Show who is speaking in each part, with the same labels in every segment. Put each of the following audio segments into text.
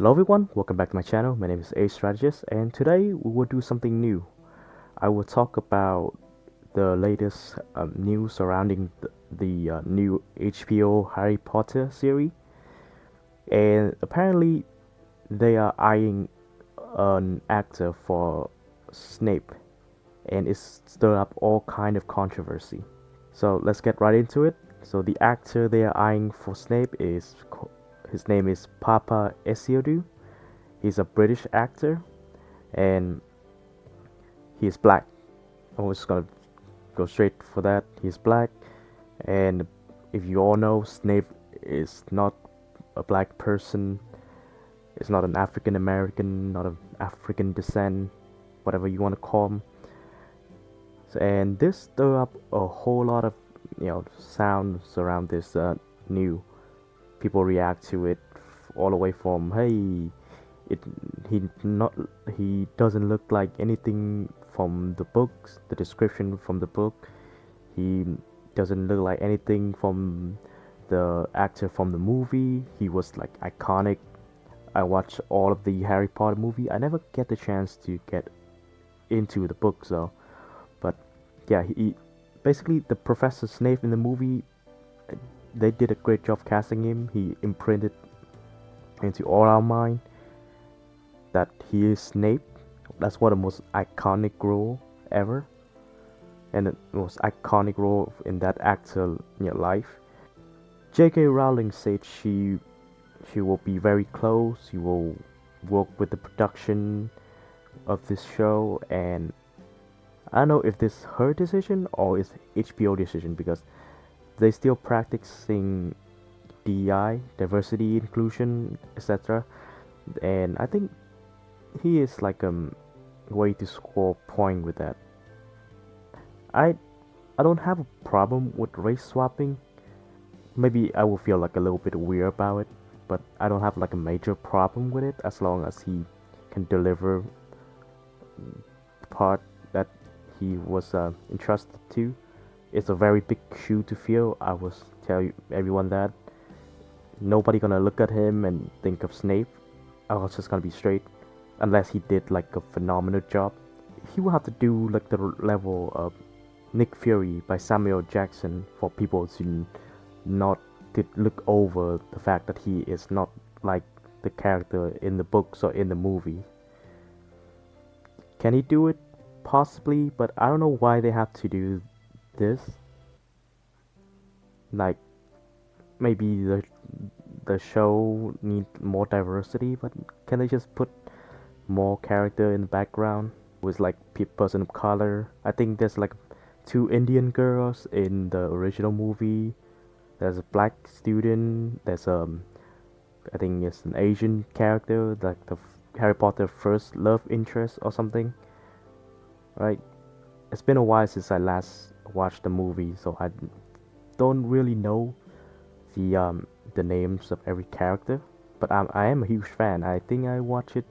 Speaker 1: Hello everyone, welcome back to my channel. My name is A Strategist, and today we will do something new. I will talk about the latest news surrounding the new HBO Harry Potter series, and apparently they are eyeing an actor for Snape, and it's stirred up all kind of controversy. So let's get right into it. So the actor they are eyeing for Snape is his name is Papa Esiodu. He's a British actor and he's black. I'm just gonna go straight for that. He's black, and if you all know, Snape is not a black person. It's not an African American, not of African descent, whatever you want to call him. So, and this stirred up a whole lot of sounds around this new. People react to it all the way from hey, it not he doesn't look like anything from the books, the description from the book. He doesn't look like anything from the actor from the movie. He was like iconic. I watched all of the Harry Potter movie. I never get the chance to get into the books though, but yeah, he basically the Professor Snape in the movie. They did a great job casting him. He imprinted into all our mind that he is Snape. That's one of the most iconic role ever, and the most iconic role in that actor life. J.K. Rowling said she will be very close. She will work with the production of this show, and I don't know if this is her decision or is HBO decision because they still practicing DEI, diversity, inclusion, etc. And I think he is like way to score point with that. I I don't have a problem with race swapping. Maybe I will feel like a little bit weird about it, but I don't have like a major problem with it as long as he can deliver the part that he was entrusted to. It's a very big shoe to fill. I will tell you, everyone that nobody gonna look at him and think of Snape. I was just gonna be straight, unless he did like a phenomenal job. He will have to do like the level of Nick Fury by Samuel Jackson for people to not to look over the fact that he is not like the character in the books or in the movie. Can he do it? Possibly, but I don't know why they have to do this. Like maybe the show need more diversity, but can they just put more character in the background with like person of color? I think there's like two Indian girls in the original movie. There's a black student. There's I think it's an Asian character, like the Harry Potter first love interest or something, right? It's been a while since I last watched the movie, so I don't really know the names of every character. But I am a huge fan. I think I watched it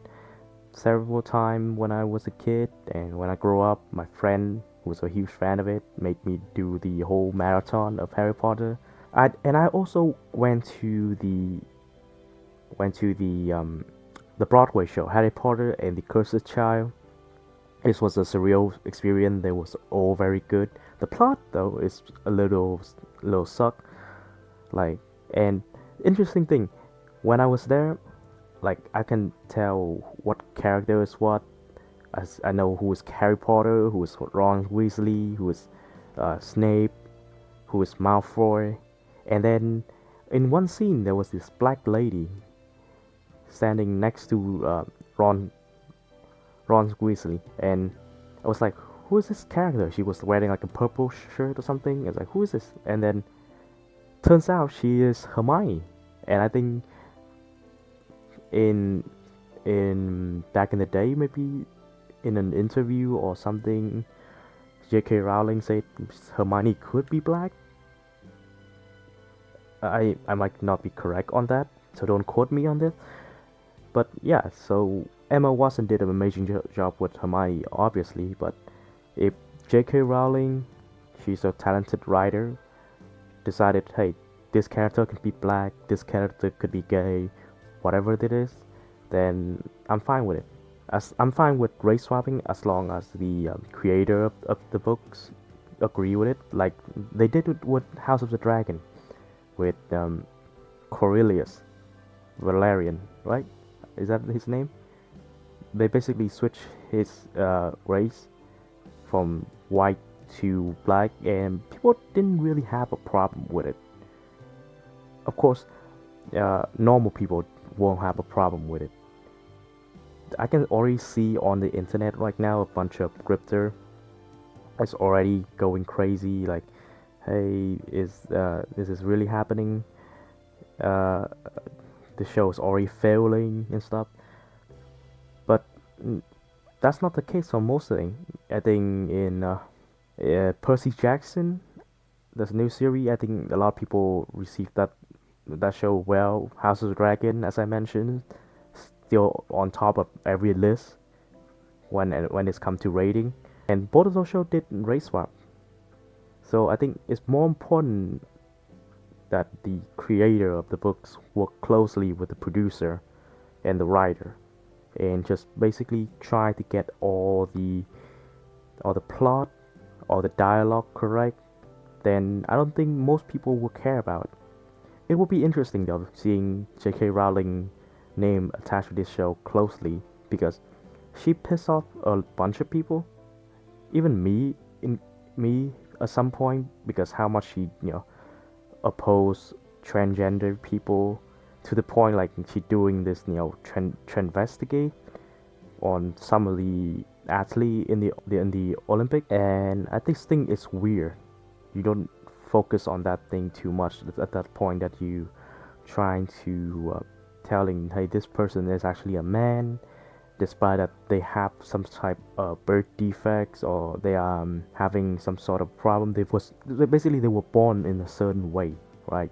Speaker 1: several times when I was a kid, and when I grew up, my friend who was a huge fan of it made me do the whole marathon of Harry Potter. I also went to the Broadway show Harry Potter and the Cursed Child. This was a surreal experience. They was all very good. The plot though is a little suck. Like, and interesting thing, when I was there, like I can tell what character is what. As I know who is Harry Potter, who is Ron Weasley, who is Snape, who is Malfoy, and then in one scene there was this black lady standing next to Ron Weasley, and I was like, who is this character? She was wearing like a purple shirt or something. It's like, who is this? And then turns out she is Hermione, and I think in back in the day, maybe in an interview or something, J.K. Rowling said Hermione could be black. I might not be correct on that, so don't quote me on this. But yeah, so Emma Watson did an amazing job with Hermione, obviously. But if J.K. Rowling, she's a talented writer, decided, hey, this character can be black, this character could be gay, whatever it is, then I'm fine with it. As I'm fine with race swapping as long as the creator of the books agree with it, like they did with House of the Dragon with Cornelius Valerian, right? Is that his name? They basically switch his race from white to black, and people didn't really have a problem with it. Of course, normal people won't have a problem with it. I can already see on the internet right now a bunch of grifter is already going crazy. Like, hey, is this is really happening? Uh, the show is already failing and stuff. But that's not the case for most of them. I think in Percy Jackson, there's a new series. I think a lot of people received that show well. House of the Dragon, as I mentioned, still on top of every list when it's come to rating. And both of those shows did race swap. So I think it's more important that the creator of the books work closely with the producer and the writer, and just basically try to get all the plot, all the dialogue correct. Then I don't think most people will care about it. It would be interesting though seeing J.K. Rowling name attached to this show closely, because she pissed off a bunch of people, even me at some point, because how much she oppose transgender people, to the point like she doing this transvestigate on some of the athletes in the Olympic, and I think this thing is weird. You don't focus on that thing too much at that point, that you trying to telling, hey, this person is actually a man, despite that they have some type of birth defects, or they are having some sort of problem. They were born in a certain way, right?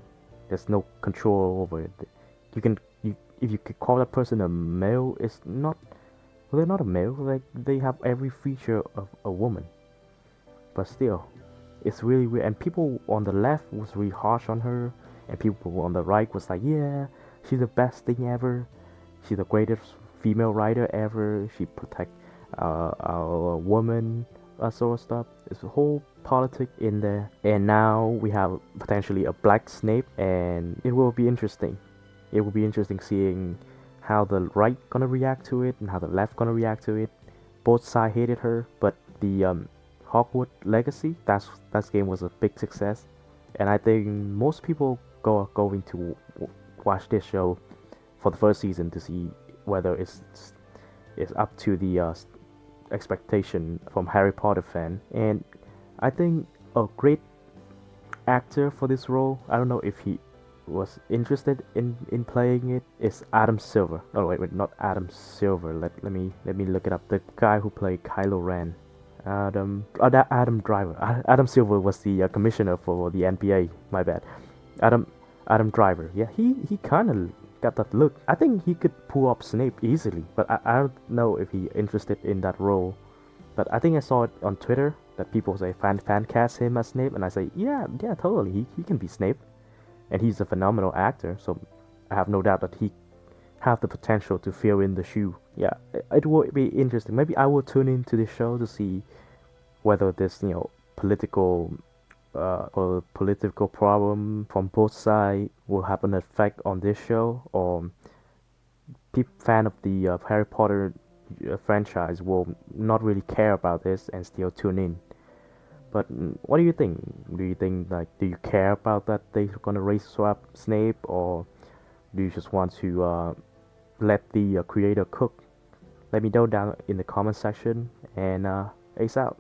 Speaker 1: There's no control over it. You can you if you could call that person a male, it's not. Well, they're not a male. Like, they have every feature of a woman, but still, it's really weird. And people on the left was really harsh on her, and people on the right was like, yeah, she's the best thing ever. She's the greatest female writer ever. She protect our woman, that sort of stuff. It's a whole politic in there. And now we have potentially a black Snape, and it will be interesting. It will be interesting seeing how the right gonna react to it and how the left gonna react to it. Both sides hated her, but the Hogwarts Legacy, that game was a big success, and I think most people are going to watch this show for the first season to see whether it's up to the expectation from Harry Potter fan. And I think a great actor for this role, I don't know if he was interested in playing it, is Adam Silver. Oh wait, not Adam Silver. Let me look it up. The guy who played Kylo Ren. Adam Driver. Adam Silver was the commissioner for the NBA. My bad. Adam Driver. Yeah, he kind of got that look. I think he could pull up Snape easily, but I don't know if he interested in that role. But I think I saw it on Twitter that people say fan cast him as Snape, and I say yeah, totally. He can be Snape, and he's a phenomenal actor. So I have no doubt that he have the potential to fill in the shoe. Yeah, it will be interesting. Maybe I will tune into this show to see whether this political or political problem from both sides will have an effect on this show, or fan of the Harry Potter franchise will not really care about this and still tune in. But what do you think? Do you think, like, do you care about that they're gonna race swap Snape, or do you just want to let the creator cook? Let me know down in the comment section, and ace out.